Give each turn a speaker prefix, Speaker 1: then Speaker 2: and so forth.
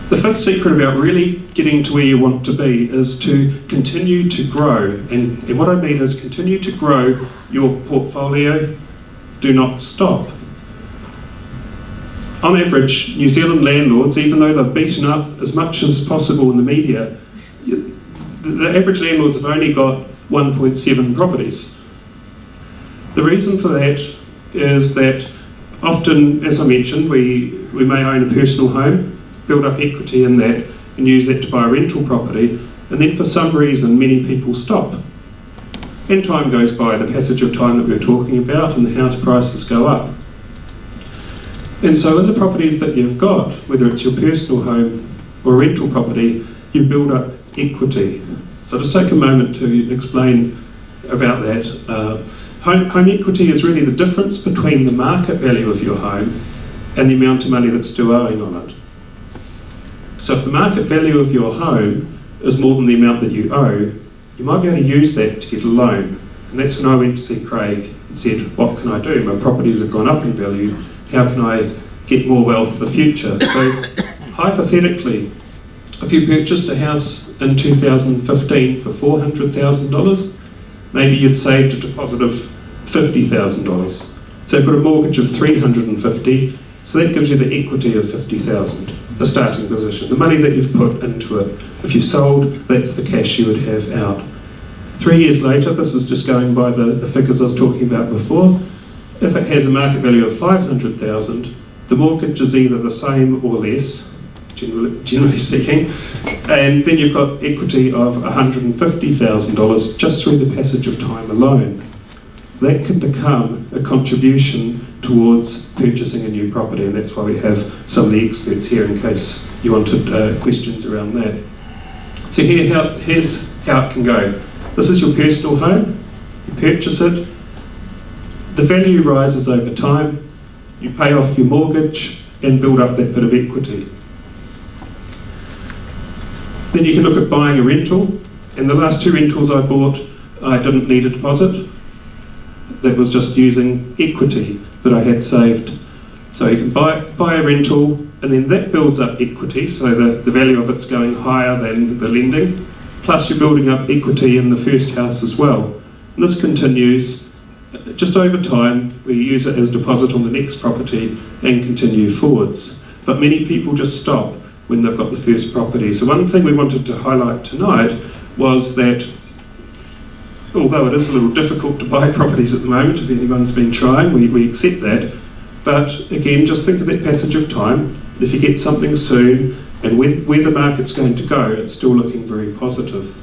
Speaker 1: The fifth secret about really getting to where you want to be is to continue to grow. And what I mean is continue to grow your portfolio. Do not stop. On average, New Zealand landlords, even though they're beaten up as much as possible in the media, the average landlords have only got 1.7 properties. The reason for that is that often, as I mentioned, we may own a personal home, build up equity in that and use that to buy a rental property, and then for some reason many people stop. And time goes by, the passage of time that we were talking about, and the house prices go up. And so in the properties that you've got, whether it's your personal home or a rental property, you build up equity. So I'll just take a moment to explain about that. Home equity is really the difference between the market value of your home and the amount of money that's still owing on it. So if the market value of your home is more than the amount that you owe, you might be able to use that to get a loan. And that's when I went to see Craig and said, what can I do? My properties have gone up in value. How can I get more wealth for the future? So hypothetically, if you purchased a house in 2015 for $400,000, maybe you'd saved a deposit of $50,000. So you've got a mortgage of $350,000, so that gives you the equity of $50,000, the starting position, the money that you've put into it. If you sold, that's the cash you would have out. 3 years later, this is just going by the figures I was talking about before, if it has a market value of $500,000, the mortgage is either the same or less, generally speaking, and then you've got equity of $150,000 just through the passage of time alone. That can become a contribution towards purchasing a new property, and that's why we have some of the experts here in case you wanted questions around that. So here's how it can go. This is your personal home, you purchase it, the value rises over time, you pay off your mortgage and build up that bit of equity. Then you can look at buying a rental, and the last two rentals I bought, I didn't need a deposit. That was just using equity that I had saved. So you can buy a rental, and then that builds up equity, so the value of it's going higher than the lending, plus you're building up equity in the first house as well. And this continues. Just over time, we use it as a deposit on the next property and continue forwards. But many people just stop when they've got the first property. So one thing we wanted to highlight tonight was that although it is a little difficult to buy properties at the moment, if anyone's been trying, we accept that. But again, just think of that passage of time. If you get something soon and where the market's going to go, it's still looking very positive.